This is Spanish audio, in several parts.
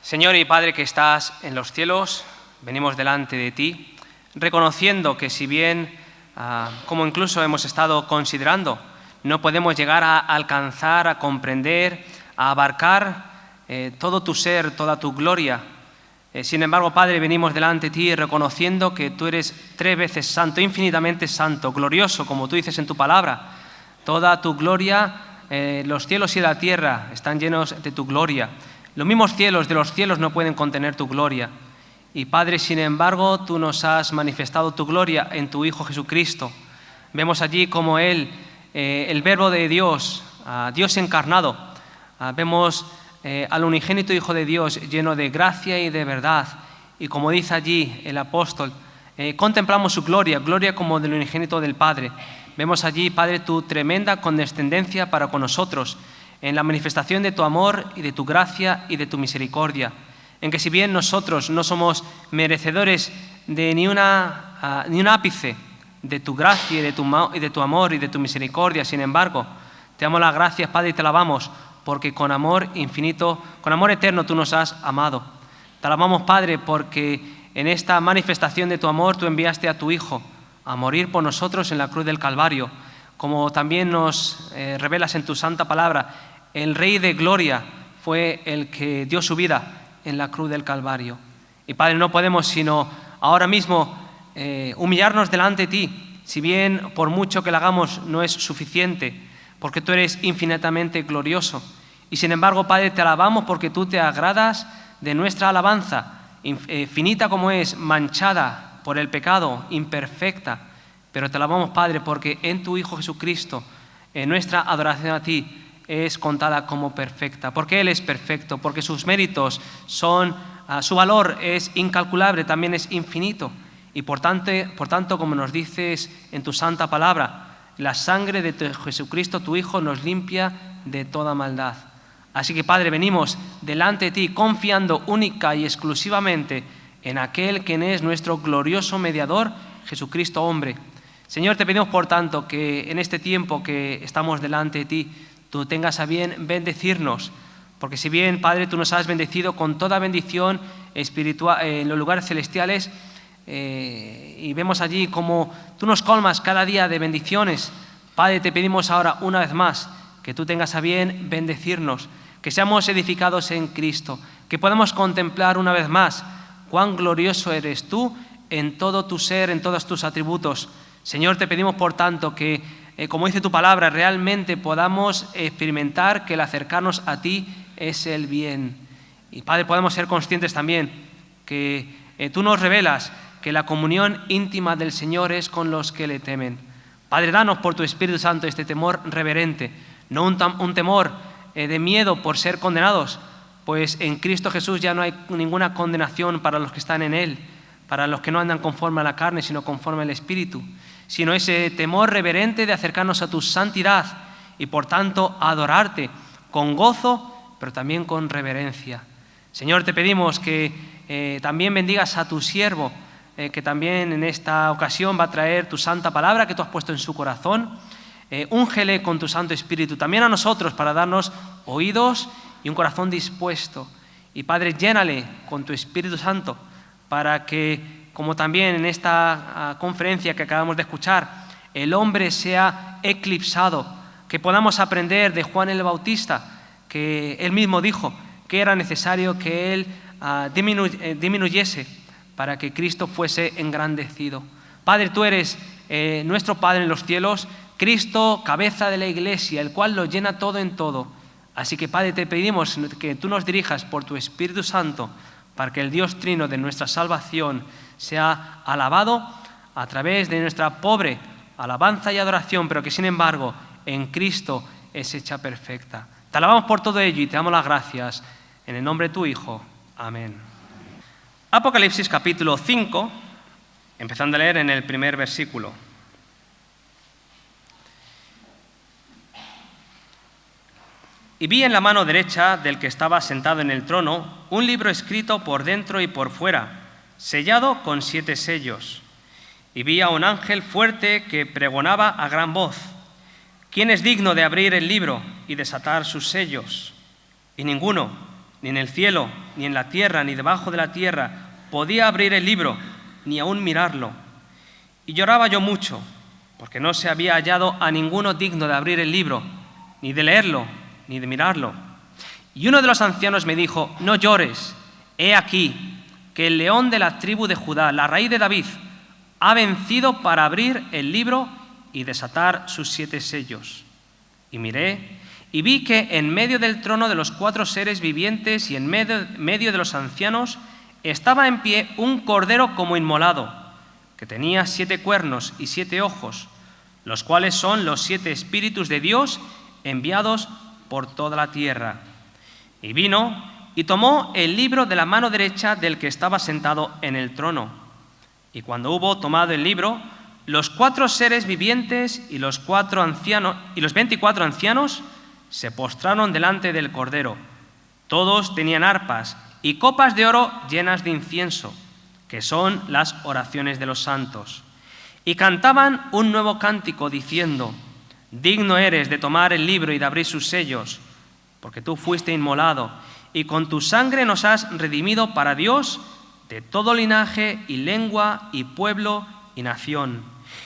Señor y Padre que estás en los cielos, venimos delante de ti, reconociendo que si bien, como incluso hemos estado considerando, no podemos llegar a alcanzar, a comprender, a abarcar todo tu ser, toda tu gloria. Sin embargo, Padre, venimos delante de ti reconociendo que tú eres 3 veces santo, infinitamente santo, glorioso, como tú dices en tu palabra. Toda tu gloria, los cielos y la tierra están llenos de tu gloria. Los mismos cielos de los cielos no pueden contener tu gloria. Y Padre, sin embargo, tú nos has manifestado tu gloria en tu Hijo Jesucristo. Vemos allí como Él, el Verbo de Dios, Dios encarnado. Vemos al unigénito Hijo de Dios lleno de gracia y de verdad. Y como dice allí el apóstol, contemplamos su gloria, gloria como del unigénito del Padre. Vemos allí, Padre, tu tremenda condescendencia para con nosotros, en la manifestación de tu amor y de tu gracia y de tu misericordia, en que si bien nosotros no somos merecedores de ni un ápice de tu gracia y de tu amor y de tu misericordia, sin embargo, te damos las gracias, Padre, y te alabamos, porque con amor infinito, con amor eterno tú nos has amado. Te alabamos, Padre, porque en esta manifestación de tu amor tú enviaste a tu Hijo a morir por nosotros en la cruz del Calvario, como también nos revelas en tu santa palabra. El Rey de Gloria fue el que dio su vida en la cruz del Calvario. Y Padre, no podemos sino ahora mismo humillarnos delante de ti, si bien por mucho que lo hagamos no es suficiente, porque tú eres infinitamente glorioso. Y sin embargo, Padre, te alabamos porque tú te agradas de nuestra alabanza, finita como es, manchada por el pecado, imperfecta. Pero te alabamos, Padre, porque en tu Hijo Jesucristo, nuestra adoración a ti es contada como perfecta, porque Él es perfecto, porque sus méritos son, su valor es incalculable, también es infinito. Y por tanto, como nos dices en tu santa palabra, la sangre de Jesucristo, tu Hijo, nos limpia de toda maldad. Así que, Padre, venimos delante de ti confiando única y exclusivamente en aquel quien es nuestro glorioso mediador, Jesucristo hombre. Señor, te pedimos por tanto que en este tiempo que estamos delante de ti, tú tengas a bien bendecirnos, porque si bien, Padre, tú nos has bendecido con toda bendición espiritual en los lugares celestiales, y vemos allí como tú nos colmas cada día de bendiciones, Padre, te pedimos ahora una vez más que tú tengas a bien bendecirnos, que seamos edificados en Cristo, que podamos contemplar una vez más cuán glorioso eres tú en todo tu ser, en todos tus atributos. Señor, te pedimos por tanto que, como dice tu palabra, realmente podamos experimentar que el acercarnos a ti es el bien. Y Padre, podamos ser conscientes también que tú nos revelas que la comunión íntima del Señor es con los que le temen. Padre, danos por tu Espíritu Santo este temor reverente, no un temor de miedo por ser condenados, pues en Cristo Jesús ya no hay ninguna condenación para los que están en Él, para los que no andan conforme a la carne, sino conforme al Espíritu, sino ese temor reverente de acercarnos a tu santidad y por tanto adorarte con gozo, pero también con reverencia. Señor, te pedimos que también bendigas a tu siervo, que también en esta ocasión va a traer tu santa palabra que tú has puesto en su corazón. Úngele con tu Santo Espíritu, también a nosotros, para darnos oídos y un corazón dispuesto. Y Padre, llénale con tu Espíritu Santo, para que, como también en esta conferencia que acabamos de escuchar, el hombre sea eclipsado, que podamos aprender de Juan el Bautista, que él mismo dijo que era necesario que él disminuyese para que Cristo fuese engrandecido. Padre, tú eres nuestro Padre en los cielos, Cristo, cabeza de la Iglesia, el cual lo llena todo en todo. Así que, Padre, te pedimos que tú nos dirijas por tu Espíritu Santo, para que el Dios Trino de nuestra salvación sea alabado a través de nuestra pobre alabanza y adoración, pero que sin embargo en Cristo es hecha perfecta. Te alabamos por todo ello y te damos las gracias en el nombre de tu Hijo. Amén. Apocalipsis capítulo 5, empezando a leer en el primer versículo. Y vi en la mano derecha del que estaba sentado en el trono un libro escrito por dentro y por fuera, sellado con 7 sellos. Y vi a un ángel fuerte que pregonaba a gran voz: ¿quién es digno de abrir el libro y desatar sus sellos? Y ninguno, ni en el cielo, ni en la tierra, ni debajo de la tierra, podía abrir el libro, ni aún mirarlo. Y lloraba yo mucho, porque no se había hallado a ninguno digno de abrir el libro, ni de leerlo, ni de mirarlo. Y uno de los ancianos me dijo: no llores, he aquí que el león de la tribu de Judá, la raíz de David, ha vencido para abrir el libro y desatar sus 7 sellos. Y miré, y vi que en medio del trono de los 4 seres vivientes y en medio de los ancianos estaba en pie un cordero como inmolado, que tenía 7 cuernos y 7 ojos, los cuales son los 7 espíritus de Dios enviados por toda la tierra. Y vino y tomó el libro de la mano derecha del que estaba sentado en el trono. Y cuando hubo tomado el libro, los 4 seres vivientes y los 24 ancianos se postraron delante del Cordero. Todos tenían arpas y copas de oro llenas de incienso, que son las oraciones de los santos. Y cantaban un nuevo cántico diciendo: digno eres de tomar el libro y de abrir sus sellos, porque tú fuiste inmolado, y con tu sangre nos has redimido para Dios de todo linaje y lengua y pueblo y nación.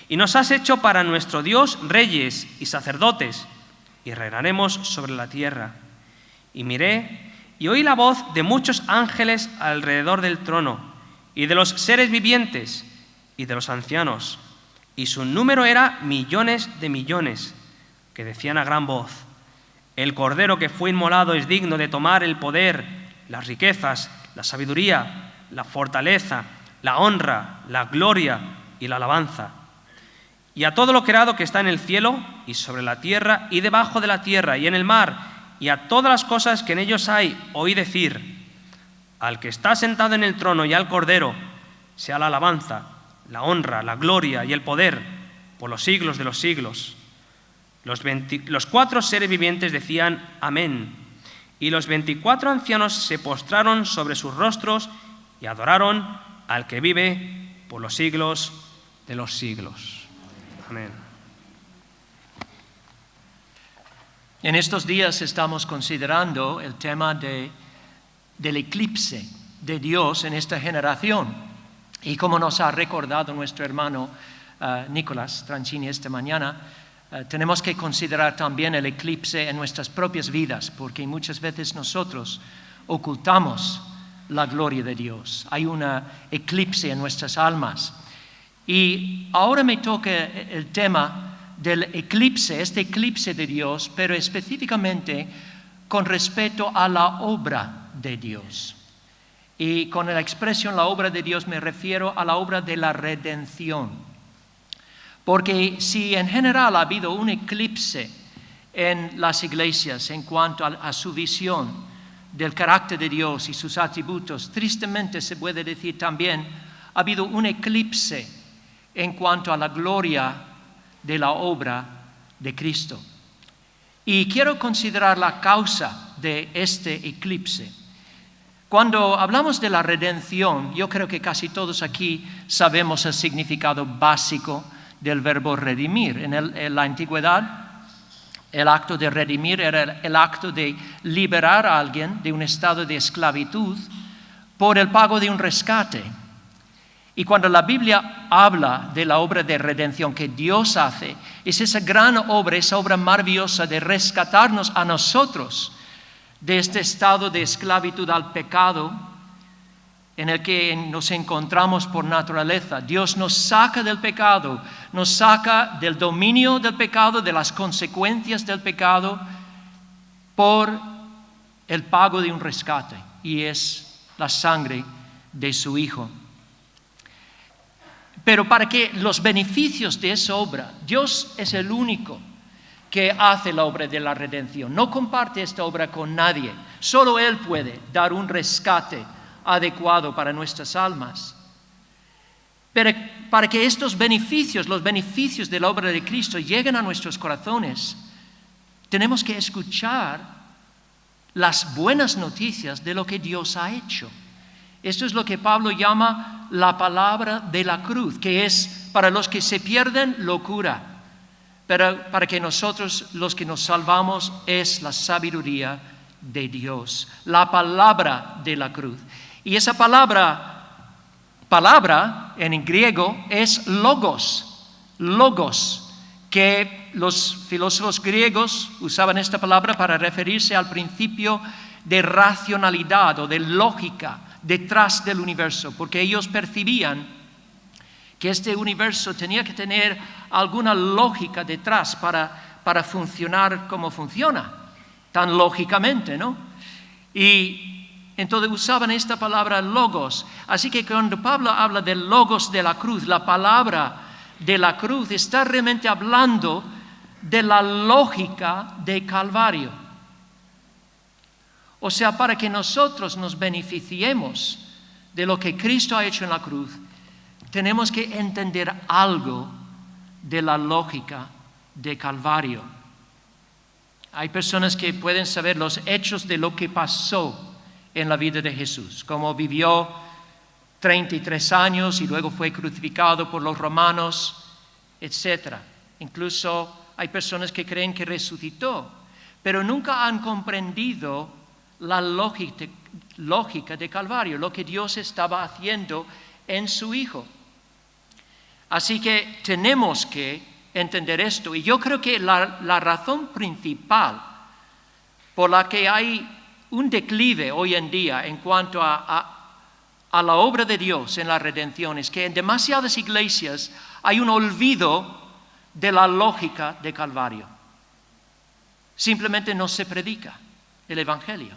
Y nos has hecho para nuestro Dios reyes y sacerdotes, y reinaremos sobre la tierra. Y miré y oí la voz de muchos ángeles alrededor del trono, y de los seres vivientes, y de los ancianos, y su número era millones de millones, que decían a gran voz: el Cordero que fue inmolado es digno de tomar el poder, las riquezas, la sabiduría, la fortaleza, la honra, la gloria y la alabanza. Y a todo lo creado que está en el cielo y sobre la tierra y debajo de la tierra y en el mar, y a todas las cosas que en ellos hay, oí decir: al que está sentado en el trono y al Cordero sea la alabanza, la honra, la gloria y el poder por los siglos de los siglos. Los 4 seres vivientes decían: amén. Y los 24 ancianos se postraron sobre sus rostros y adoraron al que vive por los siglos de los siglos. Amén. En estos días estamos considerando el tema del eclipse de Dios en esta generación. Y como nos ha recordado nuestro hermano Nicolás Tranchini esta mañana, tenemos que considerar también el eclipse en nuestras propias vidas, porque muchas veces nosotros ocultamos la gloria de Dios. Hay un eclipse en nuestras almas. Y ahora me toca el tema del eclipse, este eclipse de Dios, pero específicamente con respecto a la obra de Dios. Y con la expresión la obra de Dios me refiero a la obra de la redención. Porque si en general ha habido un eclipse en las iglesias en cuanto a su visión del carácter de Dios y sus atributos, tristemente se puede decir también ha habido un eclipse en cuanto a la gloria de la obra de Cristo. Y quiero considerar la causa de este eclipse. Cuando hablamos de la redención, yo creo que casi todos aquí sabemos el significado básico del verbo redimir. En la antigüedad, el acto de redimir era el acto de liberar a alguien de un estado de esclavitud por el pago de un rescate. Y cuando la Biblia habla de la obra de redención que Dios hace, es esa gran obra, esa obra maravillosa de rescatarnos a nosotros de este estado de esclavitud al pecado en el que nos encontramos por naturaleza. Dios nos saca del pecado, nos saca del dominio del pecado, de las consecuencias del pecado, por el pago de un rescate, y es la sangre de su Hijo. Pero para que los beneficios de esa obra, Dios es el único que hace la obra de la redención. No comparte esta obra con nadie. Solo Él puede dar un rescate adecuado para nuestras almas. Pero para que estos beneficios, los beneficios de la obra de Cristo lleguen a nuestros corazones, tenemos que escuchar las buenas noticias de lo que Dios ha hecho. Esto es lo que Pablo llama la palabra de la cruz, que es para los que se pierden locura, pero para que nosotros los que nos salvamos es la sabiduría de Dios, la palabra de la cruz. Y esa palabra en griego es logos, que los filósofos griegos usaban esta palabra para referirse al principio de racionalidad o de lógica detrás del universo, porque ellos percibían que este universo tenía que tener alguna lógica detrás para funcionar como funciona, tan lógicamente, ¿no? Y entonces usaban esta palabra logos. Así que cuando Pablo habla del logos de la cruz, la palabra de la cruz está realmente hablando de la lógica de Calvario. O sea, para que nosotros nos beneficiemos de lo que Cristo ha hecho en la cruz, tenemos que entender algo de la lógica de Calvario. Hay personas que pueden saber los hechos de lo que pasó en la vida de Jesús, cómo vivió 33 años y luego fue crucificado por los romanos, etc. Incluso hay personas que creen que resucitó, pero nunca han comprendido la lógica de Calvario, lo que Dios estaba haciendo en su Hijo. Así que tenemos que entender esto. Y yo creo que la razón principal por la que hay un declive hoy en día en cuanto a la obra de Dios en la redención es que en demasiadas iglesias hay un olvido de la lógica de Calvario. Simplemente no se predica el Evangelio.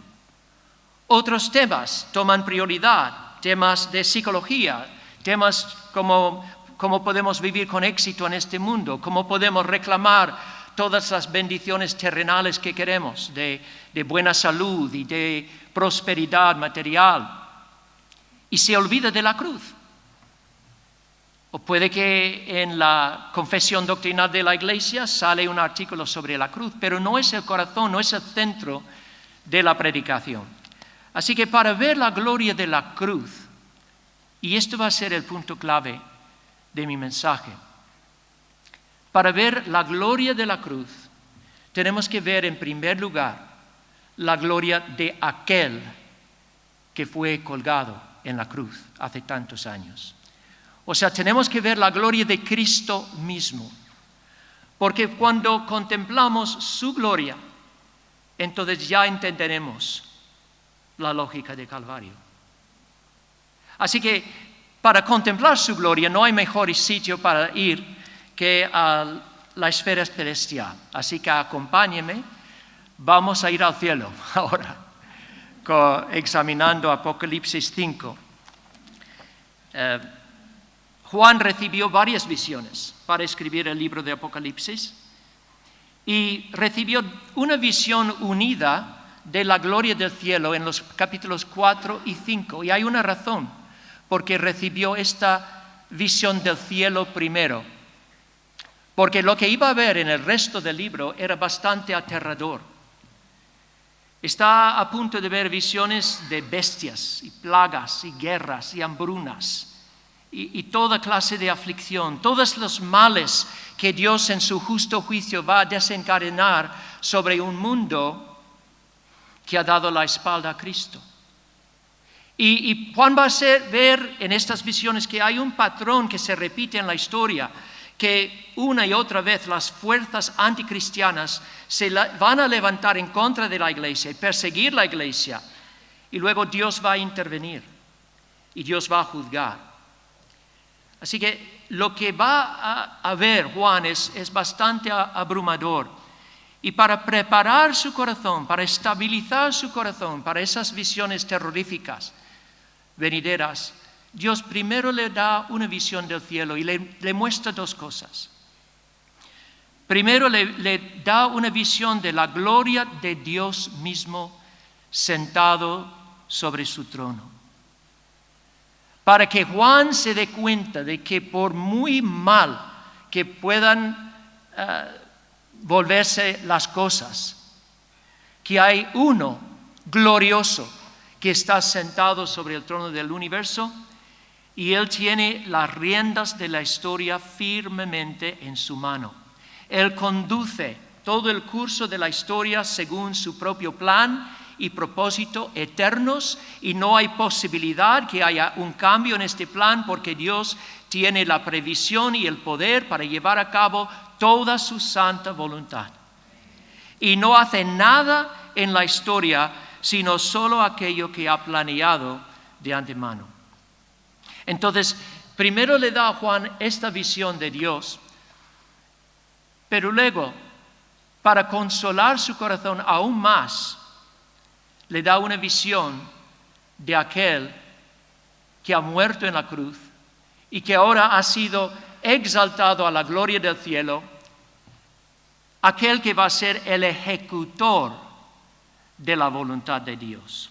Otros temas toman prioridad, temas de psicología, temas como cómo podemos vivir con éxito en este mundo, cómo podemos reclamar todas las bendiciones terrenales que queremos, de buena salud y de prosperidad material. Y se olvida de la cruz. O puede que en la confesión doctrinal de la Iglesia sale un artículo sobre la cruz, pero no es el corazón, no es el centro de la predicación. Así que para ver la gloria de la cruz, y esto va a ser el punto clave de mi mensaje, para ver la gloria de la cruz, tenemos que ver en primer lugar la gloria de aquel que fue colgado en la cruz hace tantos años. O sea, tenemos que ver la gloria de Cristo mismo, porque cuando contemplamos su gloria, entonces ya entenderemos la lógica de Calvario. Así que para contemplar su gloria no hay mejor sitio para ir que a la esfera celestial. Así que acompáñenme, vamos a ir al cielo ahora, examinando Apocalipsis 5. Juan recibió varias visiones para escribir el libro de Apocalipsis y recibió una visión unida de la gloria del cielo en los capítulos 4 y 5. Y hay una razón, porque recibió esta visión del cielo primero. Porque lo que iba a ver en el resto del libro era bastante aterrador. Está a punto de ver visiones de bestias y plagas y guerras y hambrunas y toda clase de aflicción, todos los males que Dios en su justo juicio va a desencadenar sobre un mundo que ha dado la espalda a Cristo. Y Juan va a ver en estas visiones que hay un patrón que se repite en la historia, que una y otra vez las fuerzas anticristianas van a levantar en contra de la iglesia y perseguir la iglesia, y luego Dios va a intervenir y Dios va a juzgar. Así que lo que va a ver Juan es bastante abrumador. Y para preparar su corazón, para estabilizar su corazón para esas visiones terroríficas venideras, Dios primero le da una visión del cielo y le muestra dos cosas. Primero le da una visión de la gloria de Dios mismo sentado sobre su trono. Para que Juan se dé cuenta de que por muy mal que puedan volverse las cosas, que hay uno glorioso que está sentado sobre el trono del universo y Él tiene las riendas de la historia firmemente en su mano. Él conduce todo el curso de la historia según su propio plan y propósito eternos y no hay posibilidad que haya un cambio en este plan porque Dios tiene la previsión y el poder para llevar a cabo toda su santa voluntad. Y no hace nada en la historia sino solo aquello que ha planeado de antemano. Entonces, primero le da a Juan esta visión de Dios, pero luego, para consolar su corazón aún más, le da una visión de aquel que ha muerto en la cruz y que ahora ha sido exaltado a la gloria del cielo, aquel que va a ser el ejecutor de la voluntad de Dios.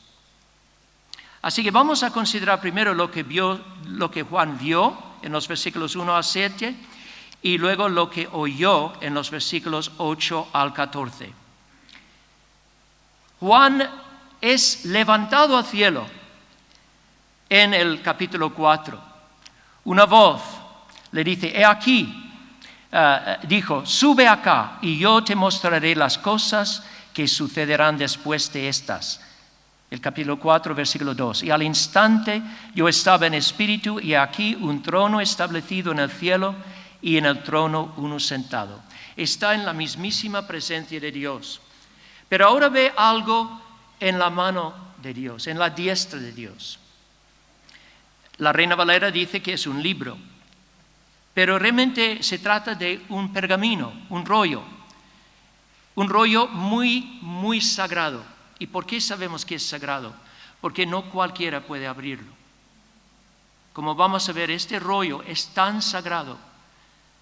Así que vamos a considerar primero lo que Juan vio en los versículos 1 a 7 y luego lo que oyó en los versículos 8 al 14. Juan es levantado al cielo en el capítulo 4. Una voz le dice, he aquí, dijo, sube acá y yo te mostraré las cosas que sucederán después de estas. El capítulo 4, versículo 2. Y al instante yo estaba en espíritu y aquí un trono establecido en el cielo y en el trono uno sentado. Está en la mismísima presencia de Dios. Pero ahora ve algo en la mano de Dios, en la diestra de Dios. La Reina Valera dice que es un libro, pero realmente se trata de un pergamino, un rollo muy, muy sagrado. ¿Y por qué sabemos que es sagrado? Porque no cualquiera puede abrirlo. Como vamos a ver, este rollo es tan sagrado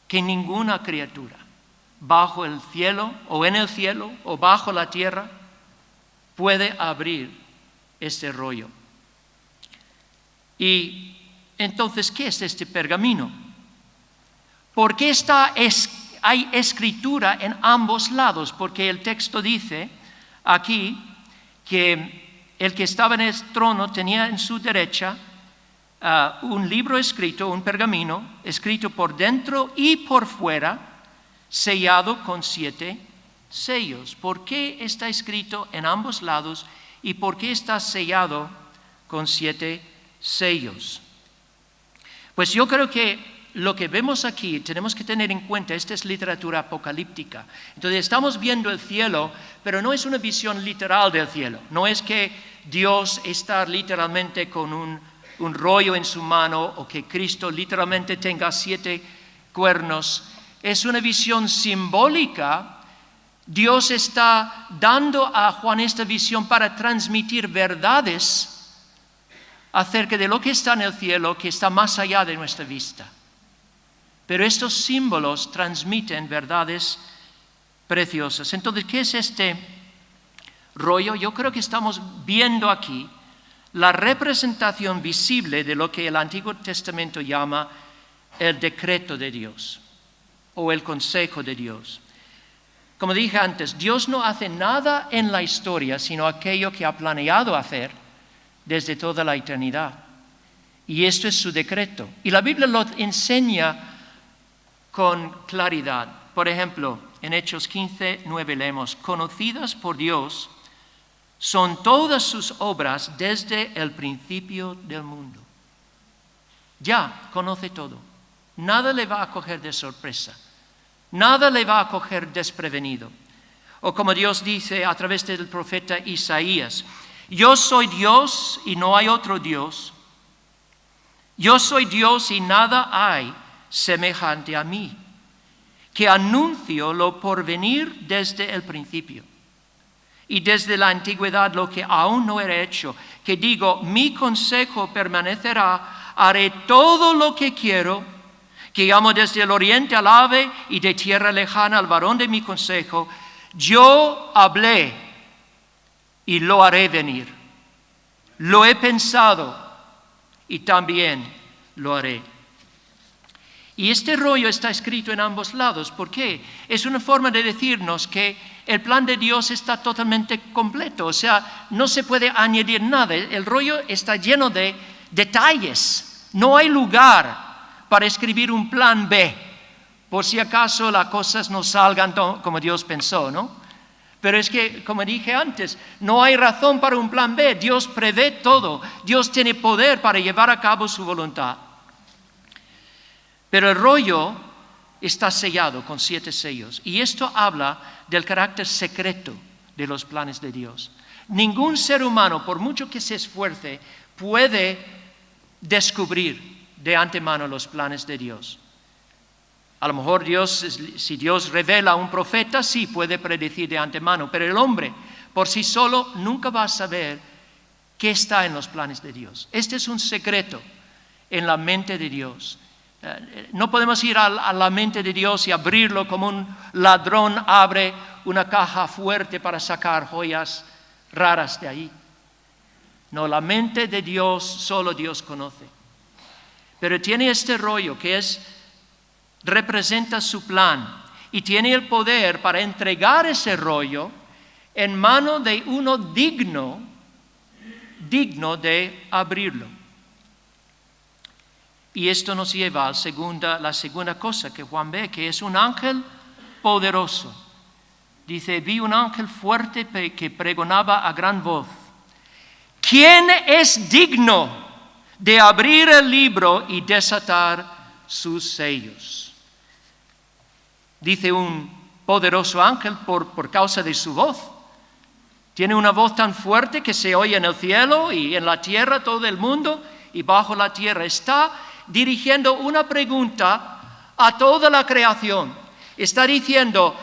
que ninguna criatura bajo el cielo o en el cielo o bajo la tierra puede abrir este rollo. Y entonces, ¿qué es este pergamino? ¿Por qué hay escritura en ambos lados? Porque el texto dice aquí que el que estaba en el trono tenía en su derecha un libro escrito, un pergamino, escrito por dentro y por fuera, sellado con 7 sellos. ¿Por qué está escrito en ambos lados y por qué está sellado con 7 sellos? Pues yo creo que lo que vemos aquí tenemos que tener en cuenta, esta es literatura apocalíptica. Entonces estamos viendo el cielo, pero no es una visión literal del cielo. No es que Dios está literalmente con un rollo en su mano o que Cristo literalmente tenga 7 cuernos. Es una visión simbólica. Dios está dando a Juan esta visión para transmitir verdades acerca de lo que está en el cielo, que está más allá de nuestra vista. Pero estos símbolos transmiten verdades preciosas. Entonces, ¿qué es este rollo? Yo creo que estamos viendo aquí la representación visible de lo que el Antiguo Testamento llama el decreto de Dios o el consejo de Dios. Como dije antes, Dios no hace nada en la historia sino aquello que ha planeado hacer desde toda la eternidad. Y esto es su decreto. Y la Biblia lo enseña con claridad. Por ejemplo, en Hechos 15, 9 leemos, conocidas por Dios son todas sus obras desde el principio del mundo. Ya conoce todo. Nada le va a coger de sorpresa. Nada le va a coger desprevenido. O como Dios dice a través del profeta Isaías, yo soy Dios y no hay otro Dios. Yo soy Dios y nada hay semejante a mí, que anuncio lo por venir desde el principio y desde la antigüedad lo que aún no era hecho, que digo, mi consejo permanecerá, haré todo lo que quiero, que llamo desde el oriente al ave y de tierra lejana al varón de mi consejo, yo hablé y lo haré venir, lo he pensado y también lo haré. Y este rollo está escrito en ambos lados. ¿Por qué? Es una forma de decirnos que el plan de Dios está totalmente completo. O sea, no se puede añadir nada. El rollo está lleno de detalles. No hay lugar para escribir un plan B, por si acaso las cosas no salgan como Dios pensó, ¿no? Pero es que, como dije antes, no hay razón para un plan B. Dios prevé todo. Dios tiene poder para llevar a cabo su voluntad. Pero el rollo está sellado con 7 sellos. Y esto habla del carácter secreto de los planes de Dios. Ningún ser humano, por mucho que se esfuerce, puede descubrir de antemano los planes de Dios. A lo mejor si Dios revela a un profeta, sí puede predecir de antemano, pero el hombre por sí solo nunca va a saber qué está en los planes de Dios. Este es un secreto en la mente de Dios. No podemos ir a la mente de Dios y abrirlo como un ladrón abre una caja fuerte para sacar joyas raras de ahí. No, la mente de Dios solo Dios conoce. Pero tiene este rollo que representa su plan y tiene el poder para entregar ese rollo en mano de uno digno de abrirlo. Y esto nos lleva a la segunda cosa que Juan ve, que es un ángel poderoso. Dice, vi un ángel fuerte que pregonaba a gran voz: ¿quién es digno de abrir el libro y desatar sus sellos? Dice un poderoso ángel por causa de su voz. Tiene una voz tan fuerte que se oye en el cielo y en la tierra, todo el mundo, y bajo la tierra. Está dirigiendo una pregunta a toda la creación. Está diciendo,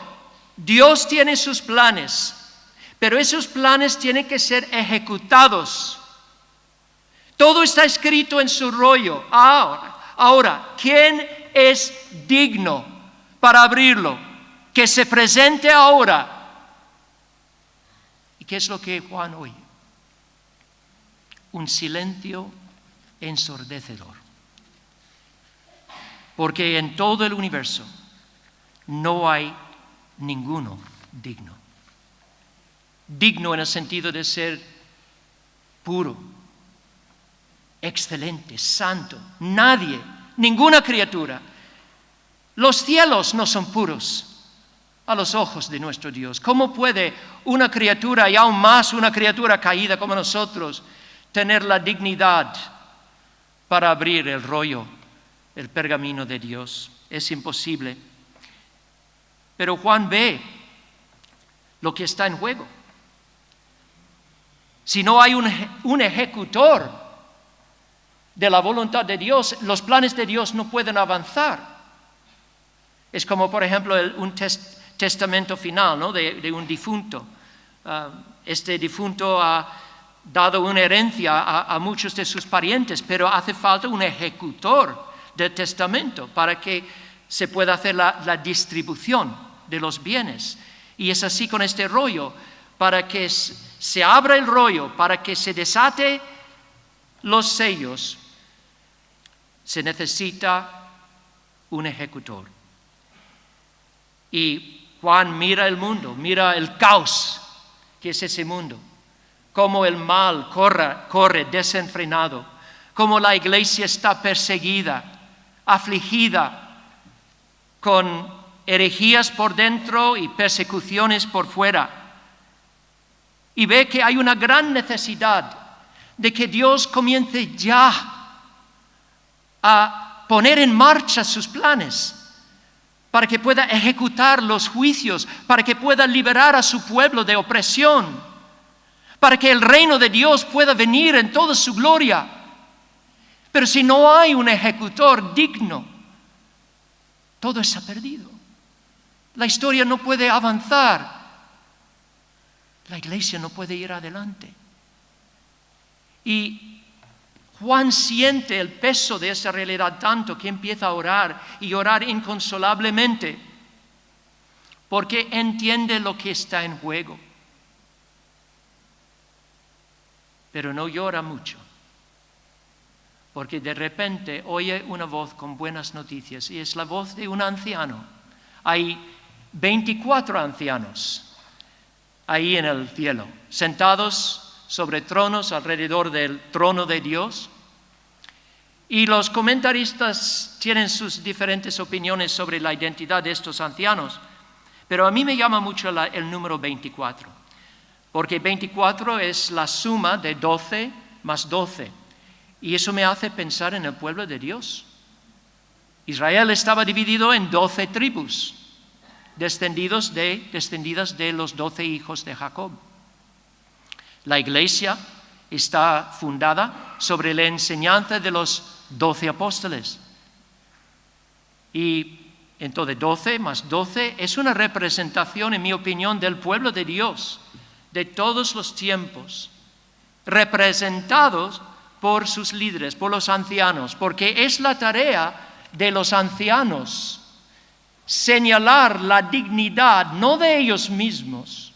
Dios tiene sus planes, pero esos planes tienen que ser ejecutados. Todo está escrito en su rollo. Ahora, ¿quién es digno para abrirlo? Que se presente ahora. ¿Y qué es lo que Juan oye? Un silencio ensordecedor. Porque en todo el universo no hay ninguno digno. Digno en el sentido de ser puro, excelente, santo. Nadie, ninguna criatura. Los cielos no son puros a los ojos de nuestro Dios. ¿Cómo puede una criatura, y aún más una criatura caída como nosotros, tener la dignidad para abrir el rollo, el pergamino de Dios? Es imposible. Pero Juan ve lo que está en juego. Si no hay un ejecutor de la voluntad de Dios, los planes de Dios no pueden avanzar. Es como, por ejemplo, un testamento final, ¿no? de un difunto. Este difunto ha dado una herencia a muchos de sus parientes, pero hace falta un ejecutor del testamento para que se pueda hacer la distribución de los bienes. Y es así con este rollo. Para que se abra el rollo, para que se desate los sellos, se necesita un ejecutor. Y Juan mira el mundo, mira el caos que es ese mundo, cómo el mal corre desenfrenado, cómo la iglesia está perseguida, afligida, con herejías por dentro y persecuciones por fuera. Y ve que hay una gran necesidad de que Dios comience ya a poner en marcha sus planes, para que pueda ejecutar los juicios, para que pueda liberar a su pueblo de opresión, para que el reino de Dios pueda venir en toda su gloria. Pero si no hay un ejecutor digno, todo está perdido. La historia no puede avanzar. La iglesia no puede ir adelante. Y Juan siente el peso de esa realidad tanto que empieza a orar y orar inconsolablemente, porque entiende lo que está en juego. Pero no llora mucho, porque de repente oye una voz con buenas noticias, y es la voz de un anciano. Hay 24 ancianos ahí en el cielo, sentados sobre tronos alrededor del trono de Dios. Y los comentaristas tienen sus diferentes opiniones sobre la identidad de estos ancianos, Pero a mí me llama mucho el número 24, porque 24 es la suma de 12 más 12. Y eso me hace pensar en el pueblo de Dios. Israel estaba dividido en 12 tribus, descendidas de los 12 hijos de Jacob. La iglesia está fundada sobre la enseñanza de los 12 apóstoles. Y entonces 12 más 12 es una representación, en mi opinión, del pueblo de Dios, de todos los tiempos, representados por sus líderes, por los ancianos, porque es la tarea de los ancianos señalar la dignidad, no de ellos mismos,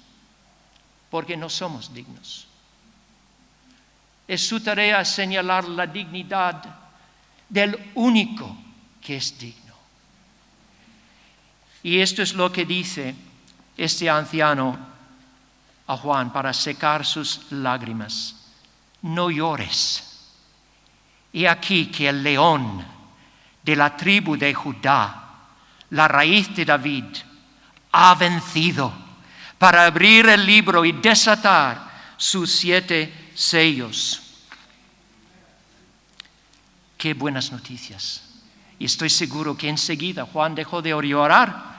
porque no somos dignos. Es su tarea señalar la dignidad del único que es digno. Y esto es lo que dice este anciano a Juan para secar sus lágrimas. No llores. He aquí que el león de la tribu de Judá, la raíz de David, ha vencido para abrir el libro y desatar sus 7 sellos. Qué buenas noticias. Y estoy seguro que enseguida Juan dejó de llorar,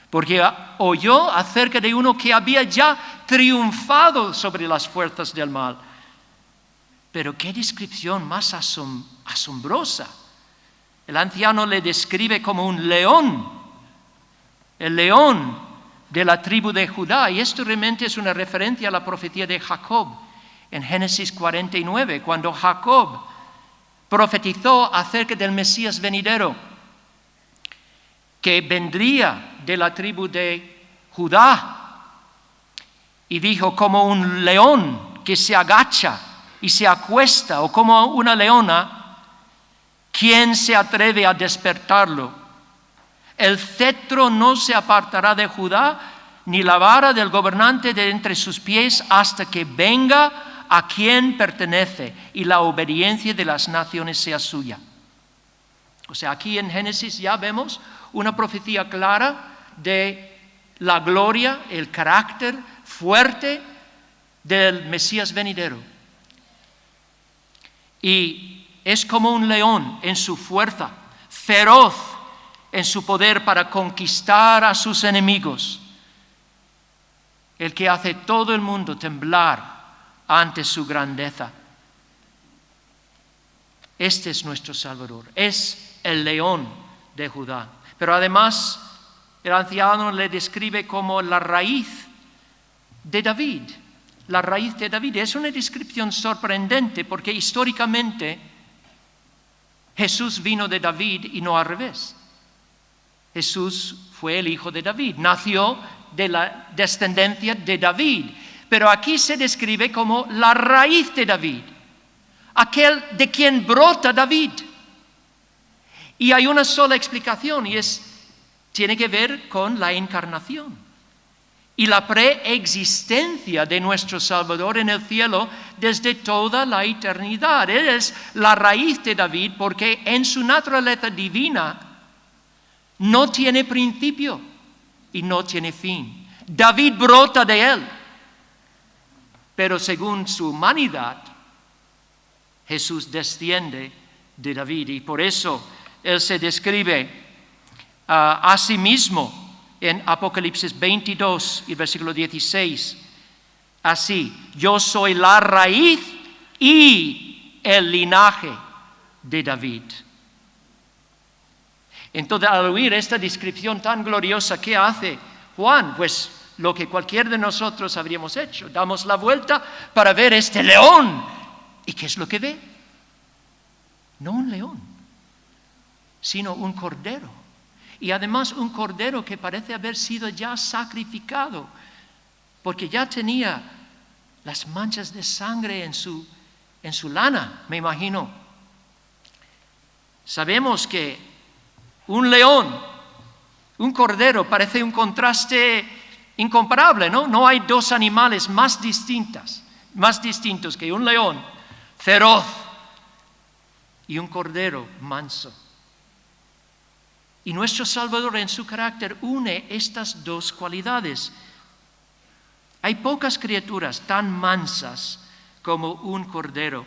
porque oyó acerca de uno que había ya triunfado sobre las fuerzas del mal. Pero qué descripción más asombrosa. El anciano le describe como un león, el león de la tribu de Judá. Y esto realmente es una referencia a la profecía de Jacob en Génesis 49, cuando Jacob profetizó acerca del Mesías venidero, que vendría de la tribu de Judá. Y dijo, como un león que se agacha y se acuesta, o como una leona, ¿quién se atreve a despertarlo? El cetro no se apartará de Judá, ni la vara del gobernante de entre sus pies, hasta que venga a quien pertenece, y la obediencia de las naciones sea suya. O sea, aquí en Génesis ya vemos una profecía clara de la gloria, el carácter fuerte del Mesías venidero. Y es como un león en su fuerza, feroz en su poder para conquistar a sus enemigos, el que hace todo el mundo temblar ante su grandeza. Este es nuestro Salvador, es el león de Judá. Pero además, el anciano le describe como la raíz de David. La raíz de David es una descripción sorprendente porque históricamente Jesús vino de David y no al revés. Jesús fue el hijo de David, nació de la descendencia de David. Pero aquí se describe como la raíz de David, aquel de quien brota David. Y hay una sola explicación y tiene que ver con la encarnación y la preexistencia de nuestro Salvador en el cielo desde toda la eternidad. Él es la raíz de David porque en su naturaleza divina no tiene principio y no tiene fin. David brota de él, pero según su humanidad, Jesús desciende de David y por eso él se describe a sí mismo en Apocalipsis 22 y versículo 16. Así, yo soy la raíz y el linaje de David. Entonces, al oír esta descripción tan gloriosa, ¿qué hace Juan? Pues lo que cualquiera de nosotros habríamos hecho. Damos la vuelta para ver este león. ¿Y qué es lo que ve? No un león, sino un cordero. Y además un cordero que parece haber sido ya sacrificado, porque ya tenía las manchas de sangre en su lana, me imagino. Sabemos que un león, un cordero, parece un contraste incomparable, ¿no? No hay dos animales más distintos que un león feroz y un cordero manso. Y nuestro Salvador en su carácter une estas dos cualidades. Hay pocas criaturas tan mansas como un cordero,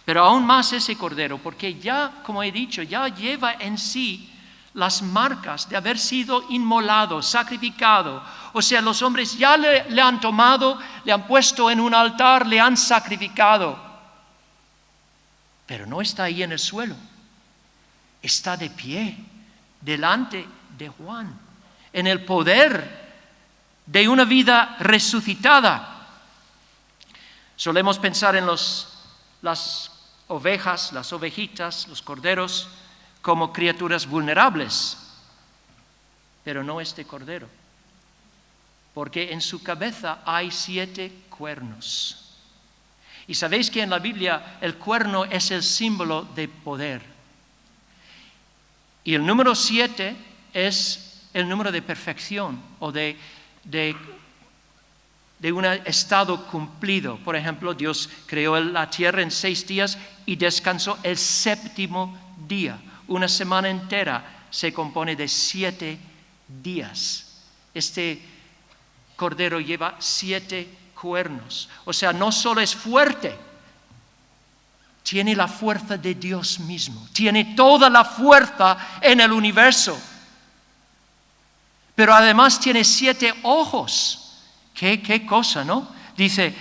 pero aún más ese cordero, porque ya, como he dicho, ya lleva en sí las marcas de haber sido inmolado, sacrificado. O sea, los hombres ya le han tomado, le han puesto en un altar, le han sacrificado. Pero no está ahí en el suelo. Está de pie delante de Juan, en el poder de una vida resucitada. Solemos pensar en las ovejas, las ovejitas, los corderos, como criaturas vulnerables, pero no este cordero, porque en su cabeza hay 7 cuernos. Y sabéis que en la Biblia el cuerno es el símbolo de poder. Y el número 7 es el número de perfección o de un estado cumplido. Por ejemplo, Dios creó la tierra en 6 días y descansó el 7º día. Una semana entera se compone de 7 días. Este cordero lleva 7 cuernos. O sea, no solo es fuerte, tiene la fuerza de Dios mismo, tiene toda la fuerza en el universo. Pero además tiene 7 ojos. ¿Qué cosa, no? Dice,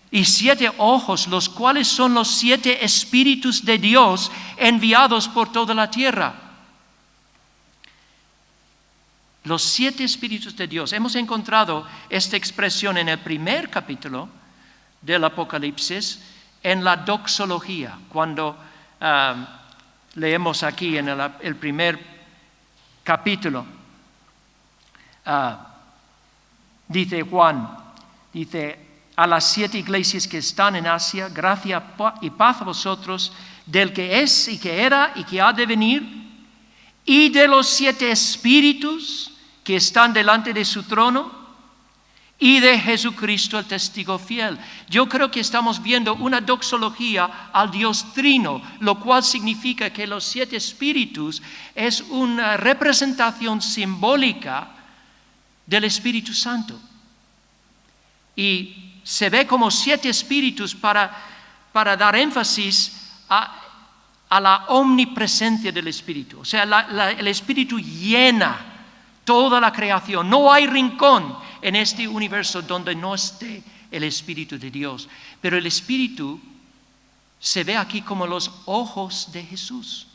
y 7 ojos, los cuales son los 7 espíritus de Dios enviados por toda la tierra. Los 7 espíritus de Dios. Hemos encontrado esta expresión en el primer capítulo del Apocalipsis, en la doxología, cuando leemos aquí en el primer capítulo. Dice Juan, a las 7 iglesias que están en Asia, gracia y paz a vosotros, del que es y que era y que ha de venir, y de los 7 espíritus que están delante de su trono, y de Jesucristo el testigo fiel. Yo creo que estamos viendo una doxología al Dios Trino, lo cual significa que los 7 espíritus es una representación simbólica del Espíritu Santo. Y se ve como 7 espíritus para dar énfasis a la omnipresencia del Espíritu. O sea, el Espíritu llena toda la creación. No hay rincón en este universo donde no esté el Espíritu de Dios. Pero el Espíritu se ve aquí como los ojos de Jesús.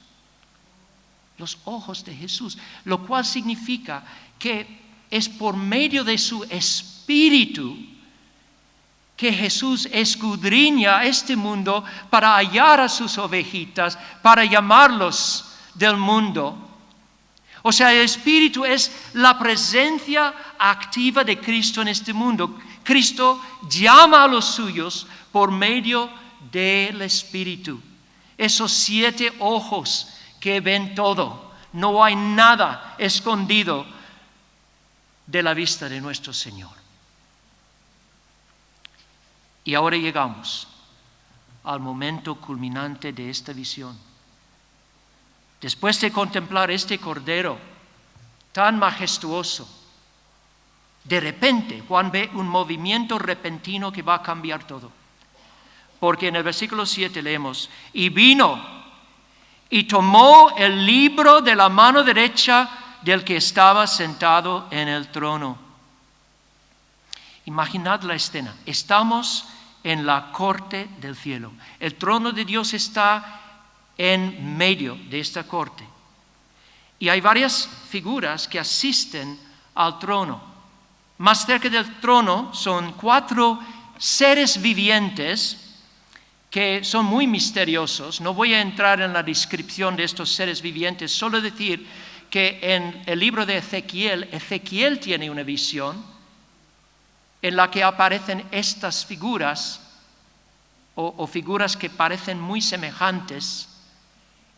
Los ojos de Jesús. Lo cual significa que es por medio de su Espíritu que Jesús escudriña este mundo para hallar a sus ovejitas, para llamarlos del mundo. O sea, el Espíritu es la presencia activa de Cristo en este mundo. Cristo llama a los suyos por medio del Espíritu. Esos 7 ojos que ven todo. No hay nada escondido de la vista de nuestro Señor. Y ahora llegamos al momento culminante de esta visión. Después de contemplar este cordero tan majestuoso, de repente Juan ve un movimiento repentino que va a cambiar todo. Porque en el versículo 7 leemos, y vino y tomó el libro de la mano derecha del que estaba sentado en el trono. Imaginad la escena. Estamos en la corte del cielo. El trono de Dios está en medio de esta corte. Y hay varias figuras que asisten al trono. Más cerca del trono son 4 seres vivientes que son muy misteriosos. No voy a entrar en la descripción de estos seres vivientes, solo decir que en el libro de Ezequiel tiene una visión en la que aparecen estas figuras o figuras que parecen muy semejantes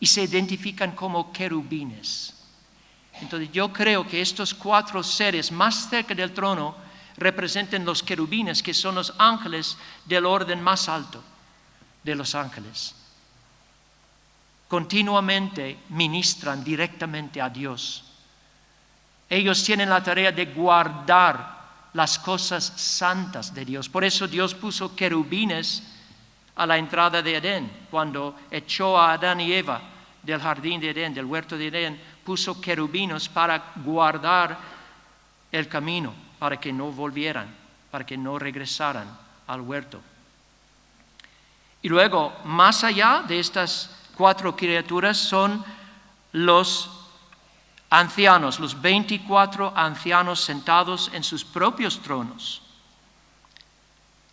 y se identifican como querubines. Entonces yo creo que estos 4 seres más cerca del trono representan los querubines, que son los ángeles del orden más alto de los ángeles. continuamente ministran directamente a Dios. Ellos tienen la tarea de guardar las cosas santas de Dios. Por eso Dios puso querubines a la entrada de Edén. Cuando echó a Adán y Eva del jardín de Edén, del huerto de Edén, puso querubines para guardar el camino, para que no volvieran, para que no regresaran al huerto. Y luego, más allá de estas 4 criaturas, son los ancianos, los 24 ancianos sentados en sus propios tronos.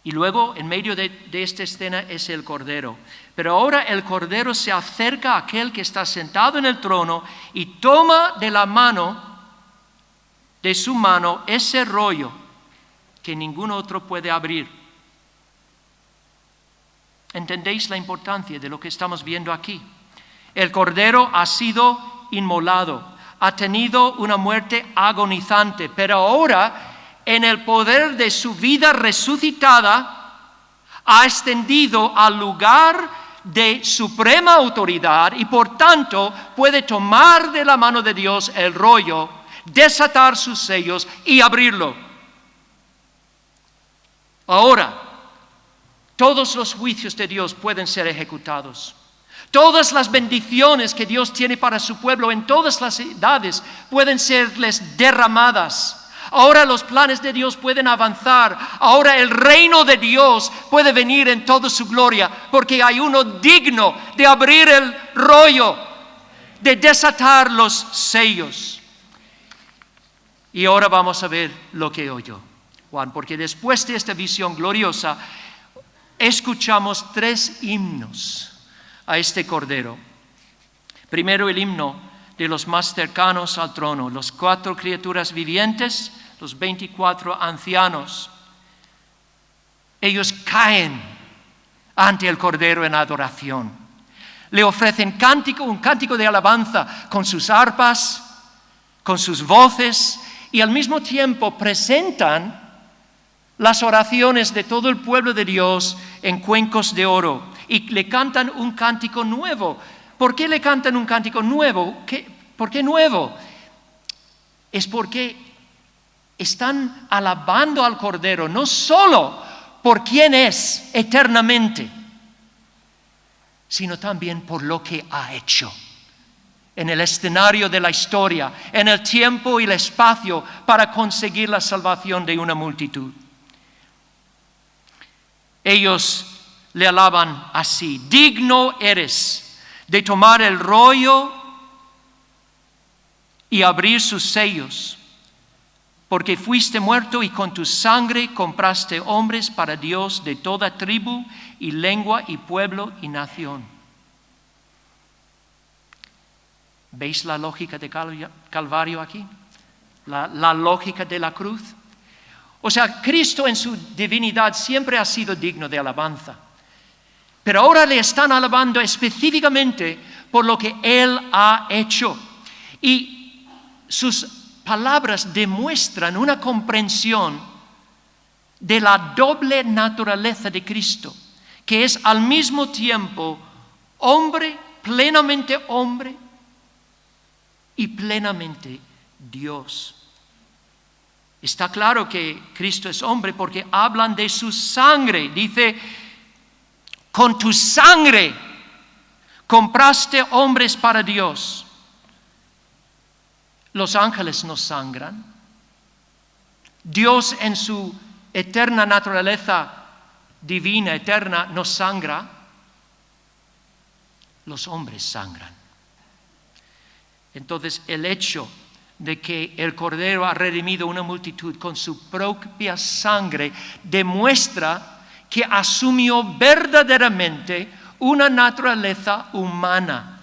Y luego, en medio de esta escena, es el Cordero. Pero ahora el Cordero se acerca a aquel que está sentado en el trono y toma de su mano, ese rollo que ningún otro puede abrir. ¿Entendéis la importancia de lo que estamos viendo aquí? El Cordero ha sido inmolado, ha tenido una muerte agonizante, pero ahora, en el poder de su vida resucitada, ha ascendido al lugar de suprema autoridad y por tanto puede tomar de la mano de Dios el rollo, desatar sus sellos y abrirlo. Ahora, todos los juicios de Dios pueden ser ejecutados. Todas las bendiciones que Dios tiene para su pueblo en todas las edades pueden serles derramadas. Ahora los planes de Dios pueden avanzar. Ahora el reino de Dios puede venir en toda su gloria, porque hay uno digno de abrir el rollo, de desatar los sellos. Y ahora vamos a ver lo que oyó Juan, porque después de esta visión gloriosa, escuchamos 3 himnos a este Cordero. Primero, el himno de los más cercanos al trono, los 4 criaturas vivientes, los 24 ancianos. Ellos caen ante el Cordero en adoración. Le ofrecen un cántico de alabanza con sus arpas, con sus voces, y al mismo tiempo presentan las oraciones de todo el pueblo de Dios en cuencos de oro y le cantan un cántico nuevo. ¿Por qué le cantan un cántico nuevo? ¿Por qué nuevo? Es porque están alabando al Cordero no solo por quién es eternamente, sino también por lo que ha hecho en el escenario de la historia, en el tiempo y el espacio para conseguir la salvación de una multitud. Ellos le alaban así: digno eres de tomar el rollo y abrir sus sellos, porque fuiste muerto y con tu sangre compraste hombres para Dios de toda tribu y lengua y pueblo y nación. ¿Veis la lógica de Calvario aquí? La lógica de la cruz. O sea, Cristo en su divinidad siempre ha sido digno de alabanza. Pero ahora le están alabando específicamente por lo que Él ha hecho. Y sus palabras demuestran una comprensión de la doble naturaleza de Cristo, que es al mismo tiempo hombre, plenamente hombre, y plenamente Dios. Está claro que Cristo es hombre porque hablan de su sangre. Dice: con tu sangre compraste hombres para Dios. Los ángeles no sangran. Dios en su eterna naturaleza divina, eterna, no sangra. Los hombres sangran. Entonces, el hecho de que el Cordero ha redimido una multitud con su propia sangre demuestra que asumió verdaderamente una naturaleza humana,